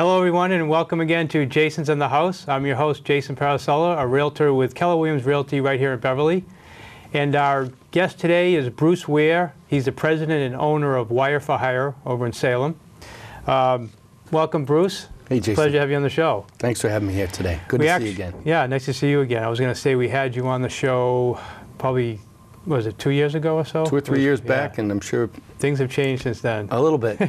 Hello everyone and welcome again to Jason's in the House. I'm your host Jason Parisella, a realtor with Keller Williams Realty right here in Beverly. And our guest today is Bruce Weir. He's the president and owner of Weir for Hire over in Salem. Welcome, Bruce. Hey, Jason. Pleasure to have you on the show. Thanks for having me here today. Good to see you again. Yeah, nice to see you again. I was going to say we had you on the show probably, what was it, 2 years ago or so? 2 or 3 years back, and I'm sure things have changed since then. A little bit.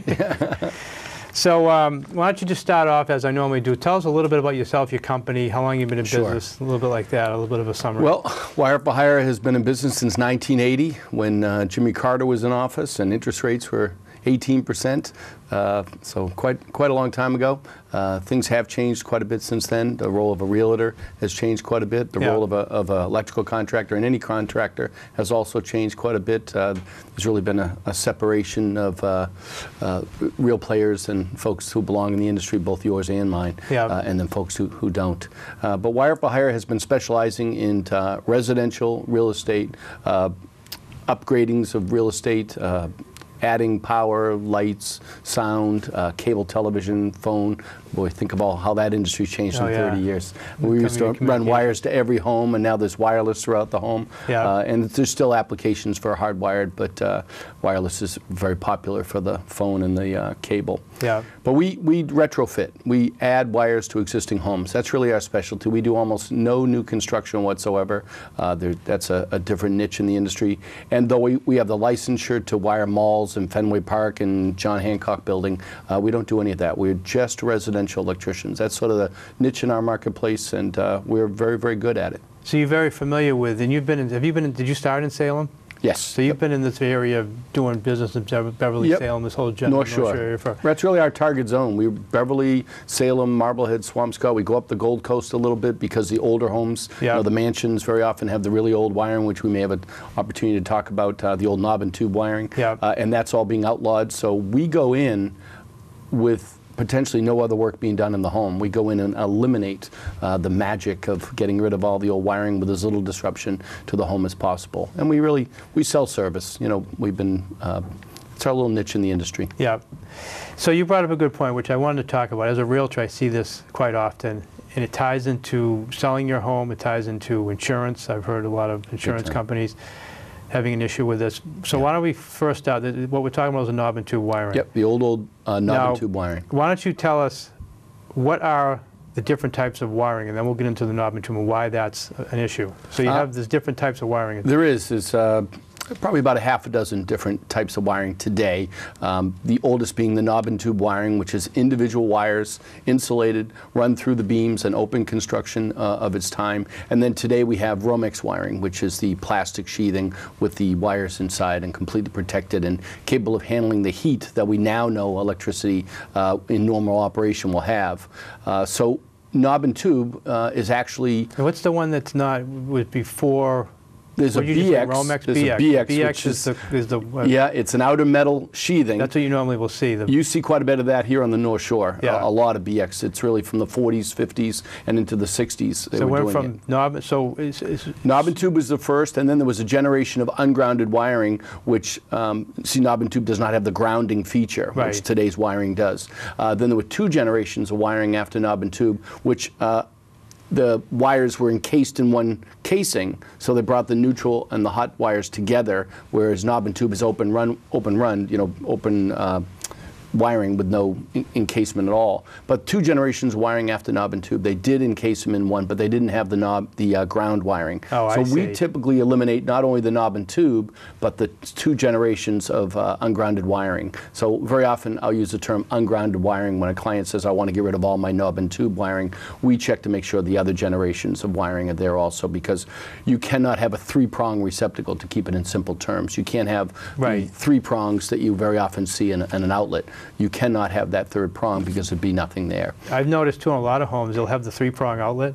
So why don't you just start off, as I normally do, tell us a little bit about yourself, your company, how long you've been in business, a little bit like that, a little bit of a summary. Well, Weir for Hire has been in business since 1980 when Jimmy Carter was in office and interest rates were 18%, so quite a long time ago. Things have changed quite a bit since then. The role of a realtor has changed quite a bit. The role of an electrical contractor and any contractor has also changed quite a bit. There's really been a separation of real players and folks who belong in the industry, both yours and mine, and then folks who don't. But Weir for Hire has been specializing in residential real estate, upgradings of real estate, adding power, lights, sound, cable television, phone. Boy, think about how that industry's changed in 30 years. We used to run wires to every home, and now there's wireless throughout the home. And there's still applications for hardwired, but wireless is very popular for the phone and the cable. But we retrofit. We add wires to existing homes. That's really our specialty. We do almost no new construction whatsoever. That's a different niche in the industry. And though we have the licensure to wire malls and Fenway Park and John Hancock Building, we don't do any of that. We're just residential electricians. That's sort of the niche in our marketplace, and we're very, very good at it. So you're very familiar with, and you've been in, did you start in Salem? Yes. So you've been in this area doing business in Beverly, Salem, this whole general North Shore area. That's really our target zone. We're Beverly, Salem, Marblehead, Swampscott. We go up the Gold Coast a little bit because the older homes, you know, the mansions very often have the really old wiring, which we may have an opportunity to talk about, the old knob and tube wiring. And that's all being outlawed. So we go in with potentially no other work being done in the home. We go in and eliminate the magic of getting rid of all the old wiring with as little disruption to the home as possible. And we sell service. You know, we've been, it's our little niche in the industry. So you brought up a good point, which I wanted to talk about. As a realtor, I see this quite often, and it ties into selling your home, it ties into insurance. I've heard a lot of insurance companies having an issue with this. So why don't we first start, what we're talking about is a knob and tube wiring. The old knob and tube wiring. Why don't you tell us what are the different types of wiring, and then we'll get into the knob and tube and why that's an issue. So you have these different types of wiring. There is. Probably about a half a dozen different types of wiring today. The oldest being the knob and tube wiring, which is individual wires, insulated, run through the beams, and open construction of its time. And then today we have Romex wiring, which is the plastic sheathing with the wires inside and completely protected and capable of handling the heat that we now know electricity in normal operation will have. So knob and tube is actually... And what's the one that's not, was before... There's a BX. There's a BX, BX is the yeah, it's an outer metal sheathing. That's what you normally will see. You see quite a bit of that here on the North Shore. A lot of BX. It's really from the 40s, 50s, and into the 60s. So we're from knob. So knob and tube was the first, and then there was a generation of ungrounded wiring, which see, knob and tube does not have the grounding feature, which today's wiring does. Then there were 2 generations of wiring after knob and tube, which the wires were encased in one casing, so they brought the neutral and the hot wires together, whereas knob and tube is open run, you know, open wiring with no encasement at all. But 2 generations of wiring after knob and tube, they did encase them in one, but they didn't have the ground wiring. So we typically eliminate not only the knob and tube, but the 2 generations of ungrounded wiring. So very often I'll use the term ungrounded wiring when a client says, I want to get rid of all my knob and tube wiring. We check to make sure the other generations of wiring are there also, because you cannot have a 3-prong receptacle, to keep it in simple terms. You can't have the 3 prongs that you very often see in an outlet. You cannot have that 3rd prong because there'd be nothing there. I've noticed too in a lot of homes they'll have the 3-prong outlet,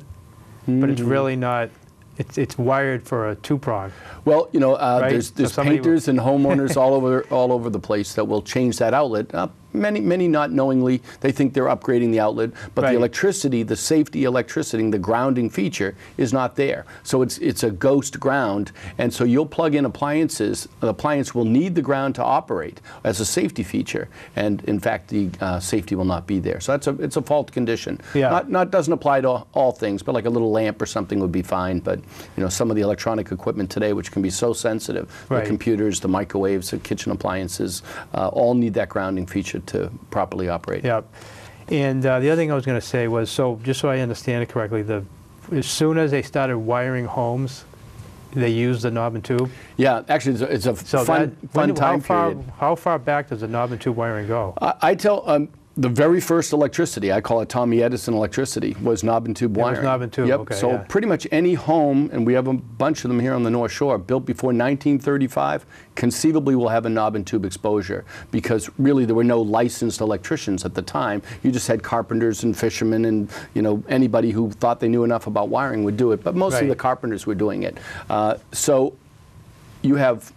but it's really not. It's wired for a 2-prong. Well, you know, there's painters and homeowners all over the place that will change that outlet. many not knowingly. They think they're upgrading the outlet, but the electricity, the safety electricity, the grounding feature is not there. So it's a ghost ground, and so you'll plug in appliances. The appliance will need the ground to operate as a safety feature, and in fact, the safety will not be there. So it's a fault condition. Yeah. Doesn't apply to all things, but like a little lamp or something would be fine. But some of the electronic equipment today, which can be so sensitive, the computers, the microwaves, the kitchen appliances, all need that grounding feature to properly operate. Yeah. And the other thing I was going to say was, so just so I understand it correctly, as soon as they started wiring homes, they used the knob and tube? Yeah, actually, it's a fun time period. How far back does the knob and tube wiring go? I tell the very first electricity, I call it Tommy Edison electricity, was knob and tube wiring. It was knob and tube, yep. Okay, so pretty much any home, and we have a bunch of them here on the North Shore, built before 1935, conceivably will have a knob and tube exposure, because really there were no licensed electricians at the time. You just had carpenters and fishermen, and anybody who thought they knew enough about wiring would do it, but mostly the carpenters were doing it. So you have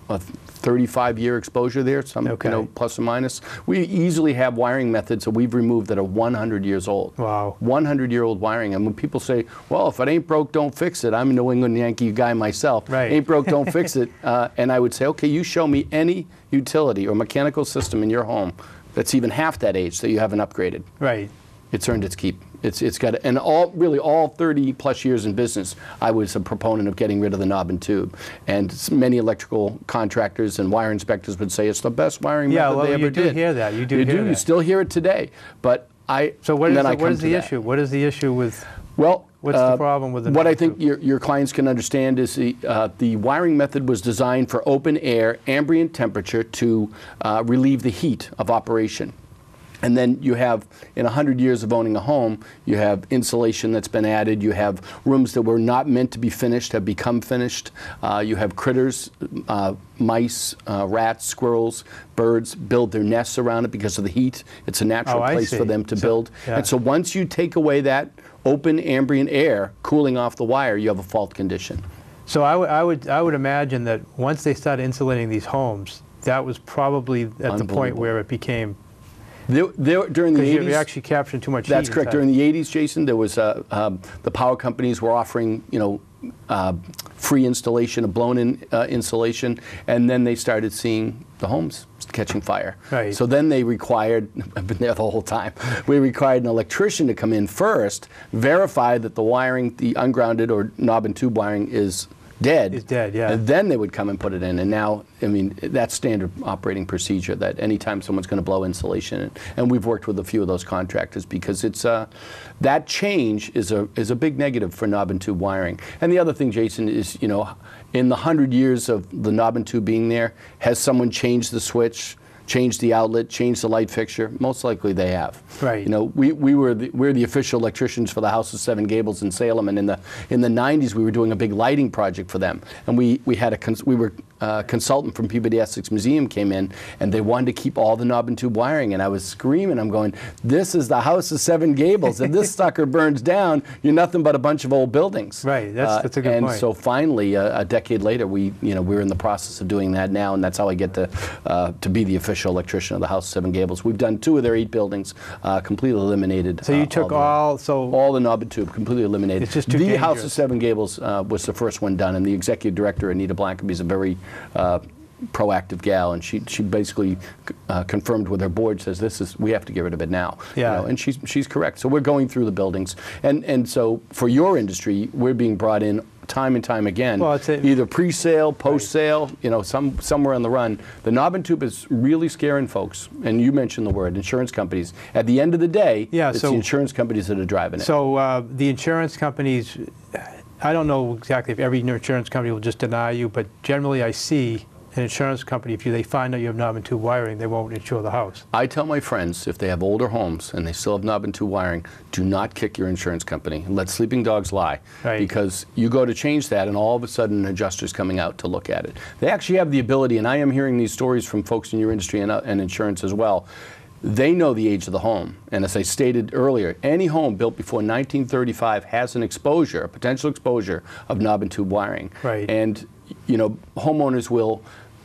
a 35-year exposure there, plus or minus. We easily have wiring methods that we've removed that are 100 years old. Wow. 100-year-old wiring. And when people say, well, if it ain't broke, don't fix it. I'm a New England Yankee guy myself. Ain't broke, don't fix it. And I would say, okay, you show me any utility or mechanical system in your home that's even half that age that you haven't upgraded. Right. It's earned its keep. It's got, and all 30 plus years in business, I was a proponent of getting rid of the knob and tube. And many electrical contractors and wire inspectors would say it's the best wiring method they ever did. You do hear that. You do hear that. You still hear it today. But So what is the issue? What is the issue with? Well, what's the problem with the knob? What I think your clients can understand is the wiring method was designed for open air, ambient temperature to relieve the heat of operation. And then you have, in 100 years of owning a home, you have insulation that's been added. You have rooms that were not meant to be finished have become finished. You have critters, mice, rats, squirrels, birds build their nests around it because of the heat. It's a natural place for them to build. And so once you take away that open ambient air cooling off the wire, you have a fault condition. So I would imagine that once they started insulating these homes, that was probably at the point where it became. During the 80s, you're actually capturing too much heat. That's correct. During the 80s, Jason, there was the power companies were offering free installation of blown-in insulation, and then they started seeing the homes catching fire. Right. So then they required, I've been there the whole time, we required an electrician to come in first, verify that the wiring, the ungrounded or knob and tube wiring is dead. Is dead, yeah. And then they would come and put it in. And now, I mean, that's standard operating procedure, that anytime someone's going to blow insulation, and we've worked with a few of those contractors because it's that change is a big negative for knob and tube wiring. And the other thing, Jason, is in the 100 years of the knob and tube being there, has someone changed the switch, changed the outlet, changed the light fixture? Most likely they have. Right. We're the official electricians for the House of Seven Gables in Salem, and in the 90s we were doing a big lighting project for them, and we were a consultant from Peabody Essex Museum came in, and they wanted to keep all the knob and tube wiring, and I was screaming, I'm going, this is the House of Seven Gables. If this sucker burns down, you're nothing but a bunch of old buildings. Right. That's a good point. And so finally, a decade later, we're in the process of doing that now, and that's how I get to be the official electrician of the House of Seven Gables. We've done 2 of their 8 buildings, completely eliminated. So you took all the knob and tube, completely eliminated. It's just too dangerous. House of Seven Gables was the first one done, and the executive director, Anita Blankenby, is a very proactive gal, and she basically confirmed with her board, says we have to get rid of it now. Yeah. And she's correct. So we're going through the buildings, and so for your industry, we're being brought in time and time again, either pre-sale, post-sale, somewhere on the run. The knob and tube is really scaring folks, and you mentioned the word insurance companies. At the end of the day, it's the insurance companies that are driving it. So the insurance companies, I don't know exactly if every insurance company will just deny you, but generally I see an insurance company, if they find out you have knob and tube wiring, they won't insure the house. I tell my friends, if they have older homes and they still have knob and tube wiring, do not kick your insurance company. Let sleeping dogs lie. Right. Because you go to change that, and all of a sudden an adjuster's coming out to look at it. They actually have the ability, and I am hearing these stories from folks in your industry and insurance as well. They know the age of the home, and as I stated earlier, any home built before 1935 has an exposure, a potential exposure of knob and tube wiring. Right. And homeowners will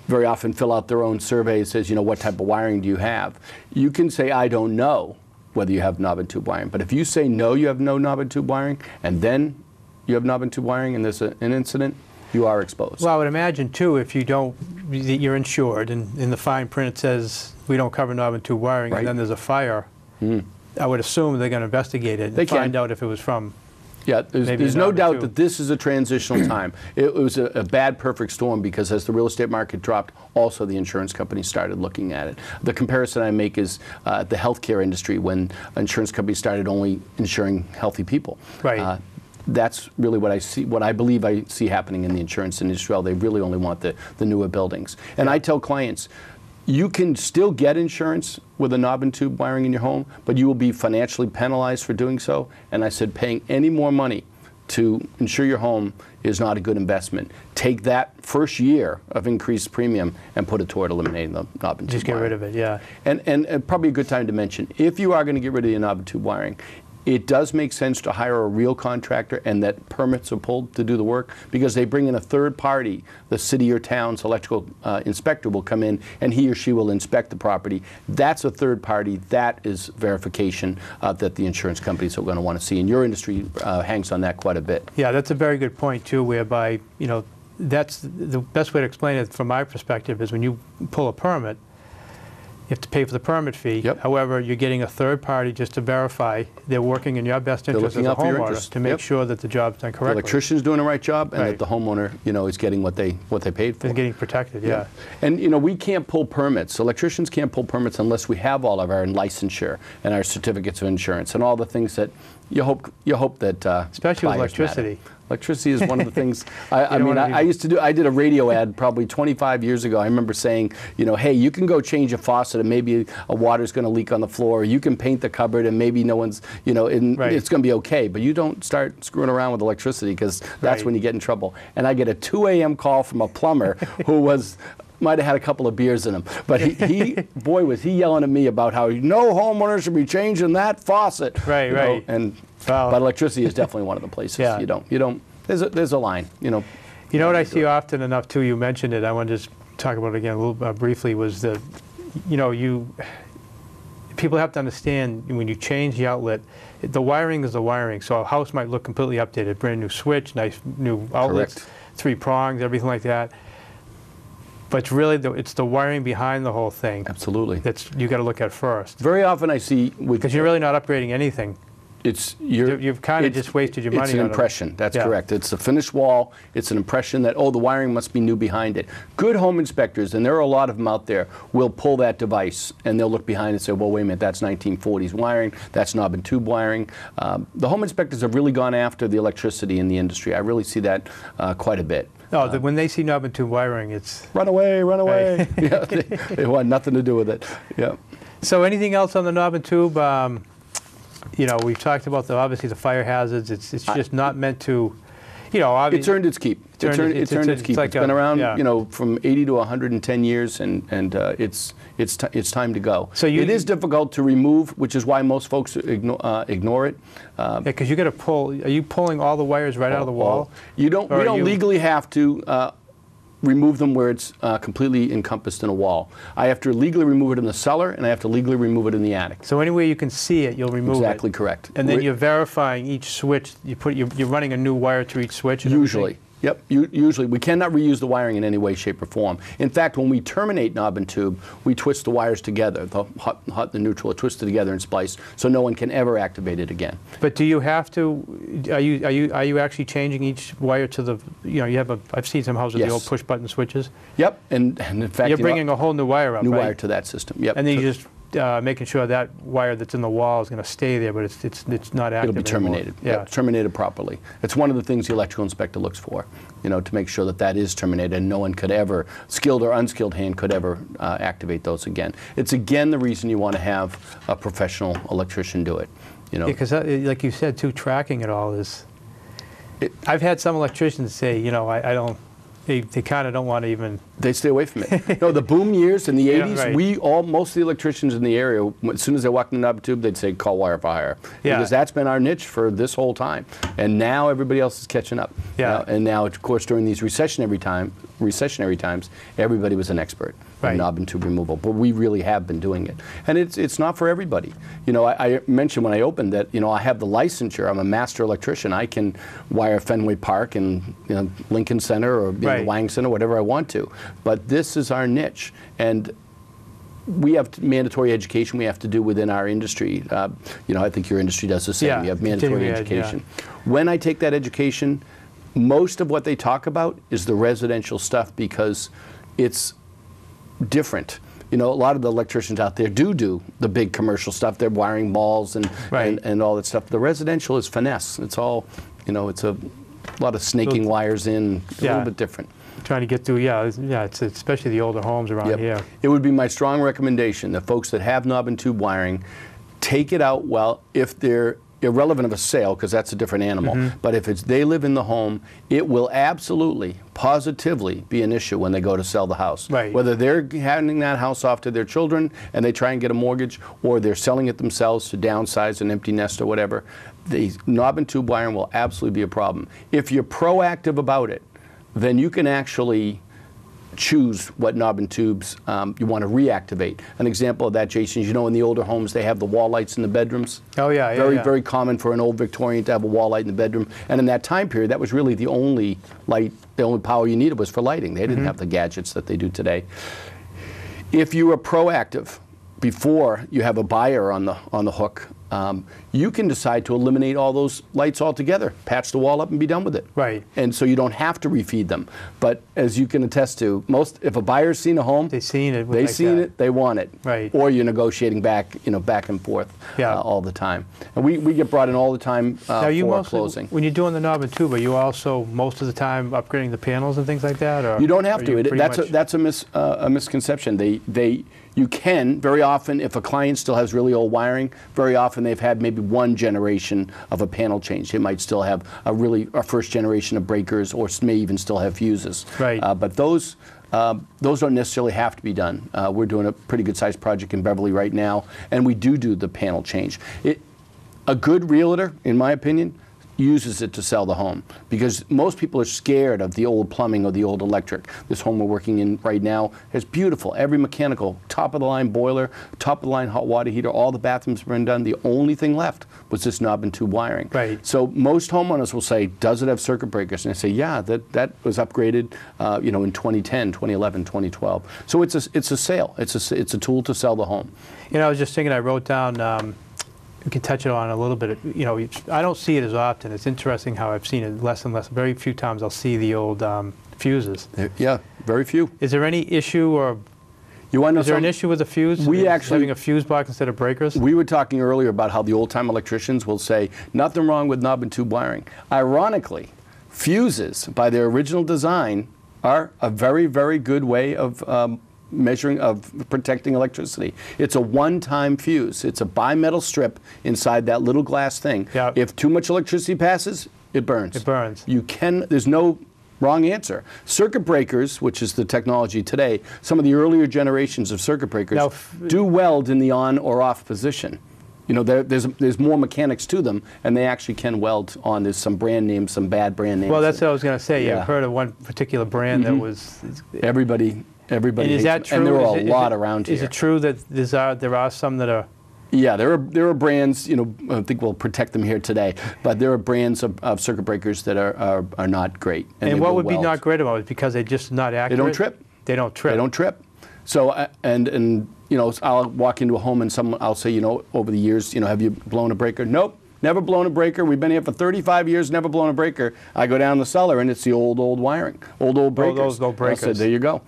very often fill out their own survey. It says, you know, what type of wiring do you have? You can say, I don't know whether you have knob and tube wiring. But if you say no, you have no knob and tube wiring, and then you have knob and tube wiring and there's an incident, you are exposed. Well, I would imagine too, if you don't, you're insured, and in the fine print it says we don't cover knob and tube wiring, right. and then there's a fire. I would assume they're going to investigate it and find out if it was from. Yeah, there's no doubt that this is a transitional time. It was a bad perfect storm because as the real estate market dropped, also the insurance companies started looking at it. The comparison I make is the healthcare industry when insurance companies started only insuring healthy people. Right. That's really what I see, what I believe I see happening in the insurance industry. Well, they really only want the newer buildings. And I tell clients, you can still get insurance with a knob and tube wiring in your home, but you will be financially penalized for doing so. And I said, paying any more money to insure your home is not a good investment. Take that first year of increased premium and put it toward eliminating the knob and tube wiring. Just get rid of it, yeah. And probably a good time to mention, if you are going to get rid of your knob and tube wiring, it does make sense to hire a real contractor and that permits are pulled to do the work because they bring in a third party. The city or town's electrical inspector will come in and he or she will inspect the property. That's a third party. That is verification that the insurance companies are going to want to see. And your industry hangs on that quite a bit. Yeah, that's a very good point too, whereby, you know, that's the best way to explain it from my perspective is when you pull a permit, you have to pay for the permit fee. Yep. However, you're getting a third party just to verify they're working in your best interest as a homeowner to make sure that the job's done correctly. The electrician's doing the right job, and that the homeowner, you know, is getting what they paid for. They're getting protected, yeah. And you know, we can't pull permits. Electricians can't pull permits unless we have all of our licensure and our certificates of insurance and all the things that you hope that especially with electricity. Matter. Electricity is one of the things. I used to do. I did a radio ad probably 25 years ago. I remember saying, you know, hey, you can go change a faucet and maybe a water's going to leak on the floor. You can paint the cupboard and maybe no one's, you know, it's going to be okay. But you don't start screwing around with electricity because that's when you get in trouble. And I get a 2 a.m. call from a plumber who might have had a couple of beers in him, but boy, was he yelling at me about how no homeowner should be changing that faucet. Right, right. And but electricity is definitely one of the places. Yeah. You don't. There's a line. You know. You know what I see often enough too. You mentioned it. I want to just talk about it again a little briefly. Was that, you know, people have to understand when you change the outlet, the wiring is the wiring. So a house might look completely updated, brand new switch, nice new outlets, Correct. 3 prongs, everything like that. But it's really it's the wiring behind the whole thing. Absolutely. That's you got to look at first. Very often I see because you're really not upgrading anything. You've kind of just wasted your money. It's an impression. That's correct. It's a finished wall. It's an impression that, oh, the wiring must be new behind it. Good home inspectors, and there are a lot of them out there, will pull that device and they'll look behind and say, well, wait a minute, that's 1940s wiring. That's knob and tube wiring. The home inspectors have really gone after the electricity in the industry. I really see that quite a bit. No, when they see knob and tube wiring, it's run away, run away. Right. Yeah, they want nothing to do with it. Yeah. So anything else on the knob and tube? You know, we've talked about obviously the fire hazards. It's just not meant to, you know. It's earned its keep. It's earned its keep. It's been around, you know, from 80 to 110 years, and it's time to go. So it is difficult to remove, which is why most folks ignore it. Yeah, because you got to pull. Are you pulling all the wires right out of the wall? You don't. We don't legally have to. Remove them where it's completely encompassed in a wall. I have to legally remove it in the cellar, and I have to legally remove it in the attic. So anywhere you can see it, you'll remove it. Exactly correct. And then you're verifying each switch. You're running a new wire to each switch. And usually. Everything? Yep. Usually. We cannot reuse the wiring in any way, shape, or form. In fact, when we terminate knob and tube, we twist the wires together. The hot and the neutral are twisted together and spliced, so no one can ever activate it again. But do you have to? Are you actually changing each wire to the? You know, you have I've seen some houses with the old push button switches. Yep. And in fact, you're bringing a whole new wire up. New wire to that system. Yep. And then you just making sure that wire that's in the wall is going to stay there, but it's not active. It'll be terminated. Yeah, terminated properly. It's one of the things the electrical inspector looks for, you know, to make sure that that is terminated and no one could ever, skilled or unskilled hand, could ever activate those again. It's again the reason you want to have a professional electrician do it. You know, because like you said, too, tracking it all is. I've had some electricians say, you know, I don't. they kind of don't want to even. They stay away from it. No, the boom years in the 80s, right. most of the electricians in the area, as soon as they walked in the knob and tube, they'd say, call Wire for hire. Yeah. Because that's been our niche for this whole time. And now everybody else is catching up. Yeah. And now, of course, during these recessionary times, everybody was an expert in knob and tube removal. But we really have been doing it. And it's not for everybody. You know, I mentioned when I opened that, you know, I have the licensure. I'm a master electrician. I can wire Fenway Park and, you know, Lincoln Center or the Wang Center, whatever I want to. But this is our niche, and we have mandatory education we have to do within our industry. You know, I think your industry does the same. Yeah, you have mandatory education. When I take that education, most of what they talk about is the residential stuff because it's different. You know, a lot of the electricians out there do the big commercial stuff. They're wiring malls and all that stuff. The residential is finesse. It's all, you know, it's a lot of snaking wires in, a little bit different. Trying to get through, it's especially the older homes around here. It would be my strong recommendation that folks that have knob and tube wiring take it out if they're irrelevant of a sale, because that's a different animal. But if they live in the home, it will absolutely, positively be an issue when they go to sell the house. Whether they're handing that house off to their children and they try and get a mortgage, or they're selling it themselves to downsize an empty nest or whatever, the knob and tube wiring will absolutely be a problem. If you're proactive about it, then you can actually choose what knob and tubes you want to reactivate. An example of that, Jason, is, you know, in the older homes they have the wall lights in the bedrooms. Oh yeah, Very common for an old Victorian to have a wall light in the bedroom. And in that time period, that was really the only light, the only power you needed was for lighting. They didn't have the gadgets that they do today. If you are proactive before you have a buyer on the hook, you can decide to eliminate all those lights altogether, patch the wall up and be done with it. And so you don't have to refeed them. But as you can attest to, if a buyer's seen a home, they've seen it, they want it. Or you're negotiating back and forth all the time. And we get brought in all the time for closing. When you're doing the knob and tube, are you also most of the time upgrading the panels and things like that? Or you don't have to. That's a misconception. You can, very often, if a client still has really old wiring, very often they've had maybe one generation of a panel change. They might still have a first generation of breakers, or may even still have fuses. But those don't necessarily have to be done. We're doing a pretty good sized project in Beverly right now, and we do the panel change. A good realtor, in my opinion, uses it to sell the home, because most people are scared of the old plumbing or the old electric. This home we're working in right now is beautiful. Every mechanical, top of the line boiler, top of the line hot water heater, all the bathrooms have been done. The only thing left was this knob and tube wiring. So most homeowners will say, does it have circuit breakers? And I say, yeah, that was upgraded you know, in 2010, 2011, 2012. So it's a sale. It's a tool to sell the home. You know, I was just thinking, I wrote down, we can touch it on a little bit. You know, I don't see it as often. It's interesting how I've seen it less and less. Very few times I'll see the old fuses. Yeah, very few. Is there any issue, or is there an issue with the fuse? Having a fuse box instead of breakers? We were talking earlier about how the old-time electricians will say, nothing wrong with knob and tube wiring. Ironically, fuses, by their original design, are a very, very good way of protecting electricity. It's a one-time fuse. It's a bimetal strip inside that little glass thing. If too much electricity passes, it burns. There's no wrong answer. Circuit breakers, which is the technology today, some of the earlier generations of circuit breakers do weld in the on or off position. You know, there's more mechanics to them, and they actually can weld on. There's some brand names, some bad brand names. Well, that's what I was going to say. I've heard of one particular brand that was... Everybody is that true? And there are a lot around here. Is it true that there are some that are... Yeah, there are brands, you know, I think we'll protect them here today, but there are brands of circuit breakers that are not great. And what would be not great about it? Because they're just not accurate? They don't trip. They don't trip. They don't trip. So, and you know, I'll walk into a home and I'll say, you know, over the years, you know, have you blown a breaker? Nope. Never blown a breaker. We've been here for 35 years, never blown a breaker. I go down the cellar and it's the old wiring, old breakers. Those old breakers. I said, there you go.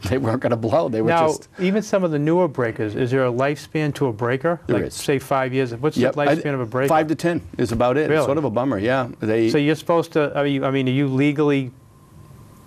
They weren't going to blow. They were just... Now, even some of the newer breakers, is there a lifespan to a breaker? There is. Say 5 years. What's the lifespan of a breaker? 5 to 10 is about it. Really? It's sort of a bummer, yeah. So you're supposed to, I mean, are you legally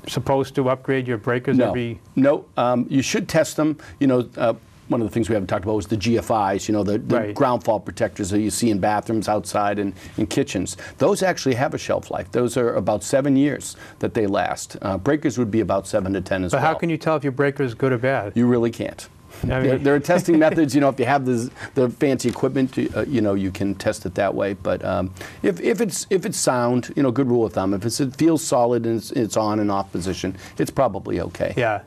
supposed to upgrade your breakers every... No. You should test them. You know, one of the things we haven't talked about was the GFIs, you know, the Right. ground fault protectors that you see in bathrooms, outside, and in kitchens. Those actually have a shelf life. Those are about 7 years that they last. Breakers would be about 7 to 10 as well. But how can you tell if your breaker is good or bad? You really can't. I mean, There are testing methods, you know, if you have the fancy equipment, you know, you can test it that way. But if it's sound, you know, good rule of thumb, if it feels solid and it's on and off position, it's probably okay. yeah.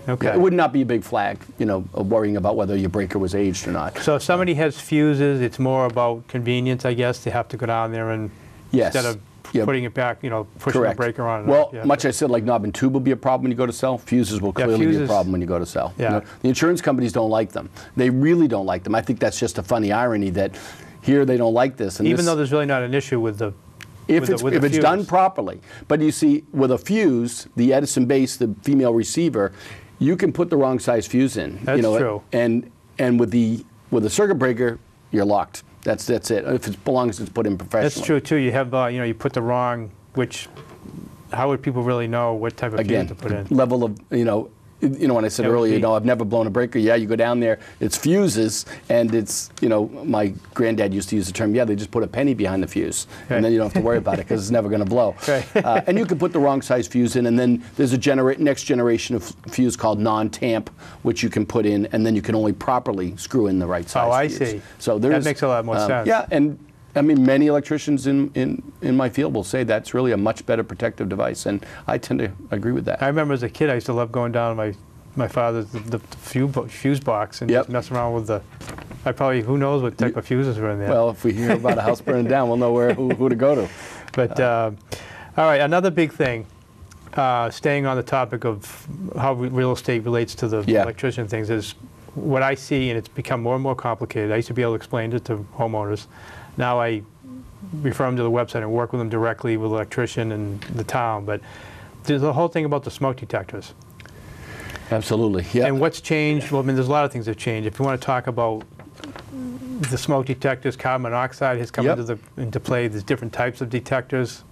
Okay. Yeah, it would not be a big flag, you know, of worrying about whether your breaker was aged or not. So if somebody has fuses, it's more about convenience, I guess. They have to go down there and Yes. instead of Yep. putting it back, you know, pushing Correct. the breaker on. Well, Yeah. much I said, like knob and tube will be a problem when you go to sell. Fuses will clearly be a fuses- problem when you go to sell. Yeah. You know, the insurance companies don't like them. They really don't like them. I think that's just a funny irony that here they don't like this. And Even this, though there's really not an issue with the if it's done fuse. properly. But you see, with a fuse, the Edison base, the female receiver, you can put the wrong size fuse in. That's you know, true. And with the circuit breaker, you're locked. That's it. If it belongs, it's put in professionally. That's true too. You have, you know, you put the wrong, which, how would people really know what type of Again, fuse to put in? level of, you know, when I said It would earlier, be- you know, I've never blown a breaker. Yeah, you go down there, it's fuses, and it's, you know, my granddad used to use the term, yeah, they just put a penny behind the fuse, Right. and then you don't have to worry about it because it's never going to blow. Right. And you can put the wrong size fuse in, and then there's a next generation of fuse called non-tamp, which you can put in, and then you can only properly screw in the right size Oh, I fuse. see. So That there's, makes a lot more sense. Yeah, and I mean, many electricians in my field will say that's really a much better protective device, and I tend to agree with that. I remember as a kid, I used to love going down to my father's the fuse box and Yep. just messing around with who knows what type of fuses were in there. Well, if we hear about a house burning down, we'll know who to go to. But all right, another big thing, staying on the topic of how real estate relates to the Yeah. electrician things, is what I see, and it's become more and more complicated. I used to be able to explain it to homeowners. Now I refer them to the website and work with them directly with the electrician and the town. But there's the whole thing about the smoke detectors. Absolutely, yeah. And what's changed? Well, I mean, there's a lot of things that have changed. If you want to talk about the smoke detectors, carbon monoxide has come Yep. into play. There's different types of detectors.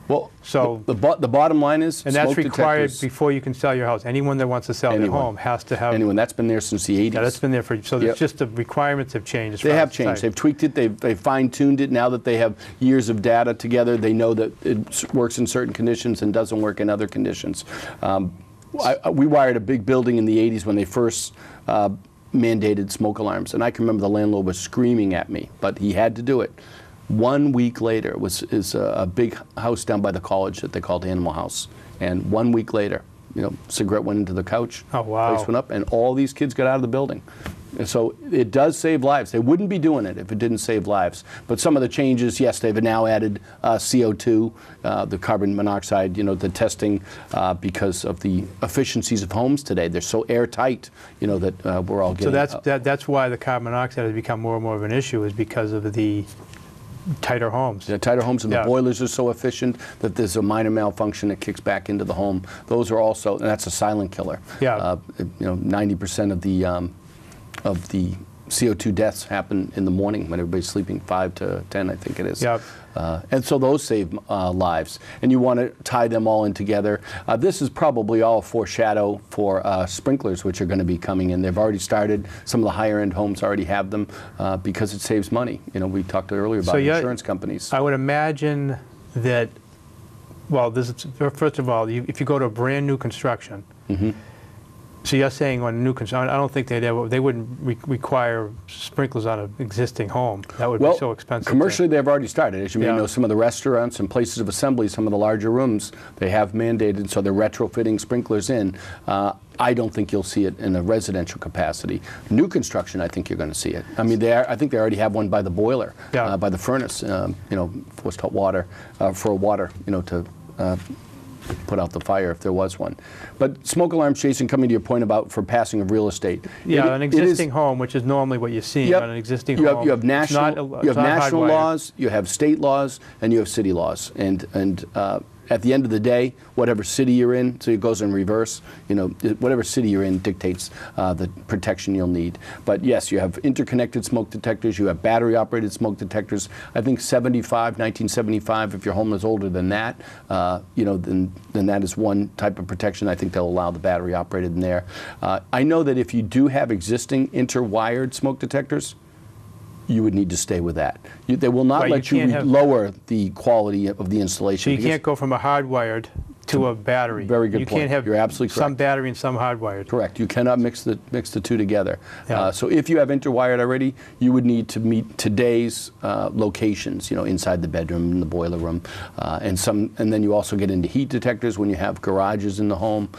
Well, So- the bottom line is And that's smoke required detectors. before you can sell your house. Anyone that wants to sell their Anyone. home has to have. Anyone, that's been there since the 80s. Yeah, that's been there for. So Yep. it's just the requirements have changed. As They far have as changed. type. They've tweaked it. They've fine-tuned it. Now that they have years of data together, they know that it works in certain conditions and doesn't work in other conditions. We wired a big building in the 80s when they first mandated smoke alarms, and I can remember the landlord was screaming at me, but he had to do it. 1 week later is a big house down by the college that they called Animal House, and 1 week later, you know, cigarette went into the couch, Oh, wow. place went up, and all these kids got out of the building. And so it does save lives. They wouldn't be doing it if it didn't save lives. But some of the changes, yes, they've now added CO2, the carbon monoxide, you know, the testing because of the efficiencies of homes today. They're so airtight, you know, that we're all getting. So that's why the carbon monoxide has become more and more of an issue, is because of the tighter homes. The tighter homes and Yeah. the boilers are so efficient that there's a minor malfunction that kicks back into the home. Those are also, and that's a silent killer. Yeah. You know, 90% of the CO2 deaths happen in the morning when everybody's sleeping, 5 to 10, I think it is. Yep. And so those save lives. And you want to tie them all in together. This is probably all a foreshadow for sprinklers, which are going to be coming in. They've already started. Some of the higher end homes already have them because it saves money. You know, we talked earlier about insurance companies. I would imagine that, well, first of all, if you go to a brand new construction, Mm-hmm. so you're saying on new construction, I don't think they wouldn't require sprinklers on an existing home. That would be so expensive. Commercially, they've already started. As you may Yeah. know, some of the restaurants and places of assembly, some of the larger rooms, they have mandated, so they're retrofitting sprinklers in. I don't think you'll see it in a residential capacity. New construction, I think you're going to see it. I mean, I think they already have one by the boiler, Yeah. by the furnace, you know, forced hot water, for water, you know, to put out the fire if there was one. But smoke alarms, Jason, coming to your point about for passing of real estate. Yeah, an it is- existing home, which is normally what you're seeing Yep. on an existing you home. have, you have It's national, not- you it's have not national hardwired. laws, you have state laws, and you have city laws. And at the end of the day, whatever city you're in, so it goes in reverse, whatever city you're in dictates the protection you'll need. But yes, you have interconnected smoke detectors, you have battery-operated smoke detectors. I think 1975, if your home is older than that, then that is one type of protection. I think they'll allow the battery-operated in there. I know that if you do have existing interwired smoke detectors, you would need to stay with that. They will not let you lower the quality of the installation. So you can't go from a hardwired to a battery. Very good point. You can't have You're absolutely correct. some battery and some hardwired. Correct. You cannot mix the two together. Yeah. So if you have interwired already, you would need to meet today's locations, inside the bedroom, in the boiler room, and then you also get into heat detectors when you have garages in the home,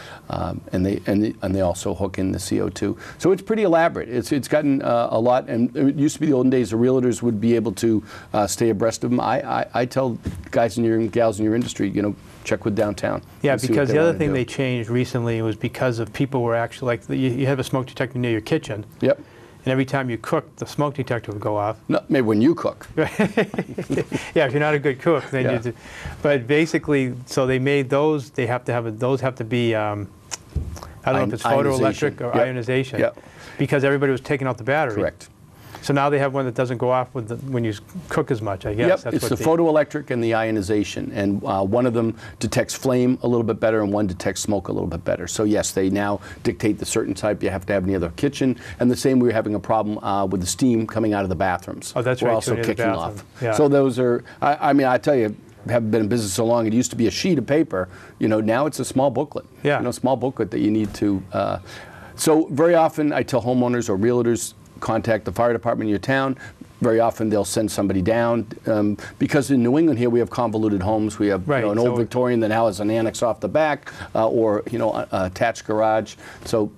and they also hook in the CO2. So it's pretty elaborate. It's gotten a lot, and it used to be the olden days the realtors would be able to stay abreast of them. I tell guys and gals in your industry, check with downtown. Yeah, because the other thing they changed recently was because of people were actually, like, you have a smoke detector near your kitchen. Yep. And every time you cook, the smoke detector would go off. No, maybe when you cook. Yeah, if you're not a good cook, then but basically, so they made those, those have to be, I don't know if it's photoelectric or ionization. Yep. Because everybody was taking out the battery. Correct. So now they have one that doesn't go off when you cook as much, I guess. Yep, That's it's the photoelectric and the ionization. And one of them detects flame a little bit better and one detects smoke a little bit better. So yes, they now dictate the certain type you have to have near the kitchen. And the same, we were having a problem with the steam coming out of the bathrooms. Oh, that's we're right. also near kicking the off. Yeah. So those are, I tell you, haven't been in business so long, it used to be a sheet of paper. Now it's a small booklet. Yeah. Small booklet that you need to. So very often I tell homeowners or realtors, contact the fire department in your town. Very often they'll send somebody down because in New England here we have convoluted homes. We have an old Victorian that now has an annex off the back or attached garage. So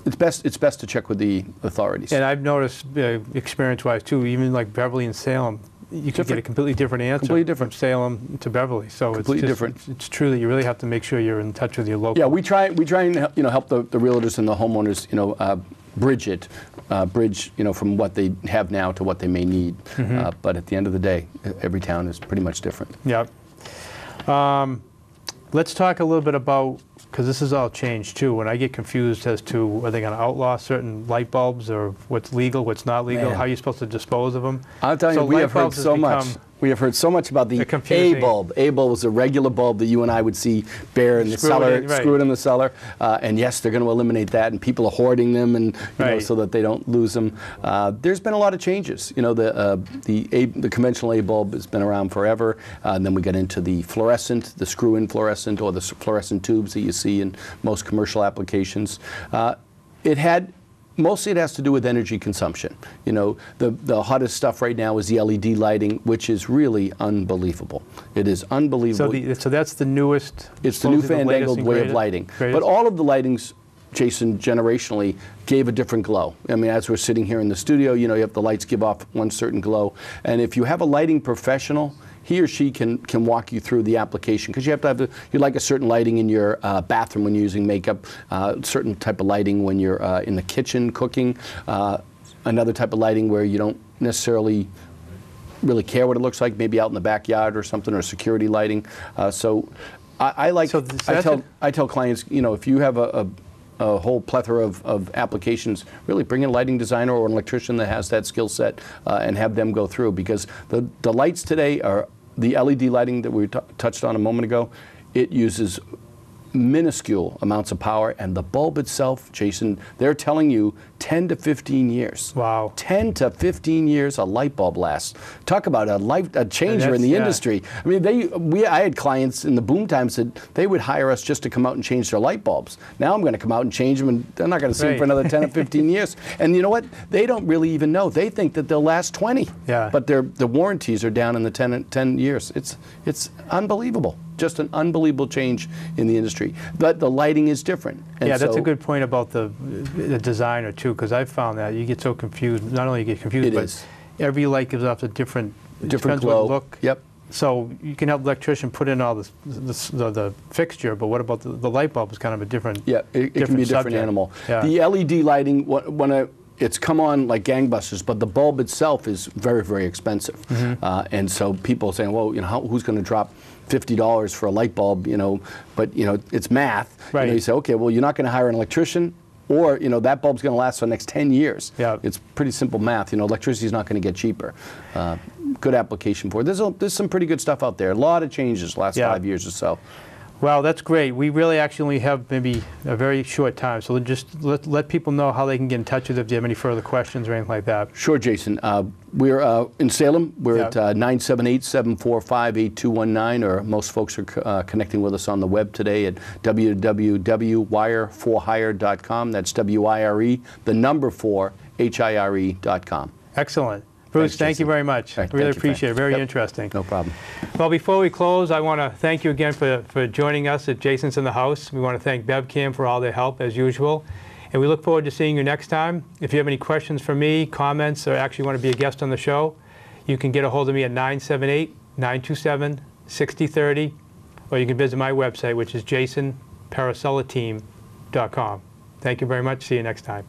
it's best to check with the authorities. And I've noticed experience-wise too, even like Beverly and Salem, you could get a completely different answer. Completely different. From Salem to Beverly. So completely different. It's true that you really have to make sure you're in touch with your local. Yeah, we try and help the realtors and the homeowners bridge from what they have now to what they may need. But at the end of the day, every town is pretty much different. Yeah. Let's talk a little bit about, because this has all changed too, when I get confused as to are they going to outlaw certain light bulbs or what's legal, what's not legal, how you're supposed to dispose of them. I'll tell you, we have heard so much. We have heard so much about the A bulb. A bulb is a regular bulb that you and I would see bare in the cellar, screw it in the cellar. And yes, they're going to eliminate that, and people are hoarding them, and so that they don't lose them. There's been a lot of changes. The conventional A bulb has been around forever, and then we get into the fluorescent, the screw-in fluorescent, or the fluorescent tubes that you see in most commercial applications. Mostly it has to do with energy consumption. The hottest stuff right now is the LED lighting, which is really unbelievable. It is unbelievable. So that's the newest. It's the new fandangled way of lighting. But all of the lightings, Jason, generationally gave a different glow. I mean, as we're sitting here in the studio, you have the lights give off one certain glow. And if you have a lighting professional, he or she can walk you through the application, because you have to have you like a certain lighting in your bathroom when you're using makeup, certain type of lighting when you're in the kitchen cooking, another type of lighting where you don't necessarily really care what it looks like, maybe out in the backyard or something, or security lighting. So I tell clients, if you have a whole plethora of applications, really bring in a lighting designer or an electrician that has that skill set and have them go through, because the lights today are the LED lighting that we touched on a moment ago. It uses minuscule amounts of power, and the bulb itself, Jason, they're telling you 10 to 15 years. Wow. 10 to 15 years a light bulb lasts. Talk about a changer in the industry. I mean, I had clients in the boom times that they would hire us just to come out and change their light bulbs. Now I'm going to come out and change them, and they're not going to see them for another 10 or 15 years. And you know what? They don't really even know. They think that they'll last 20. Yeah. But the warranties are down in the 10 years. It's unbelievable. Just an unbelievable change in the industry. But the lighting is different. And that's a good point about the designer too, because I've found that you get so confused. Not only you get confused, but every light gives off a different glow. Look. Yep. So you can help the electrician put in all the fixture, but what about the light bulb is kind of a different. Yeah, it can be a different animal. Yeah. The LED lighting, it's come on like gangbusters, but the bulb itself is very, very expensive. And so people are saying, well, who's going to drop $50 for a light bulb, but it's math. Right. You say, okay, well, you're not going to hire an electrician, or that bulb's going to last for the next 10 years. Yeah. It's pretty simple math. Electricity is not going to get cheaper. Good application for it. There's some pretty good stuff out there. A lot of changes the last 5 years or so. Well, that's great. We really actually only have maybe a very short time, so just let people know how they can get in touch with you if you have any further questions or anything like that. Sure, Jason. We're in Salem. We're at 978-745-8219, or most folks are connecting with us on the web today at www.wireforhire.com. That's W-I-R-E, the number 4, H-I-R-E.com. Excellent. Bruce, thank you very much. Right, really appreciate it. Very interesting. No problem. Well, before we close, I want to thank you again for joining us at Jason's in the House. We want to thank BevCam for all their help, as usual. And we look forward to seeing you next time. If you have any questions for me, comments, or actually want to be a guest on the show, you can get a hold of me at 978-927-6030, or you can visit my website, which is jasonparisellateam.com. Thank you very much. See you next time.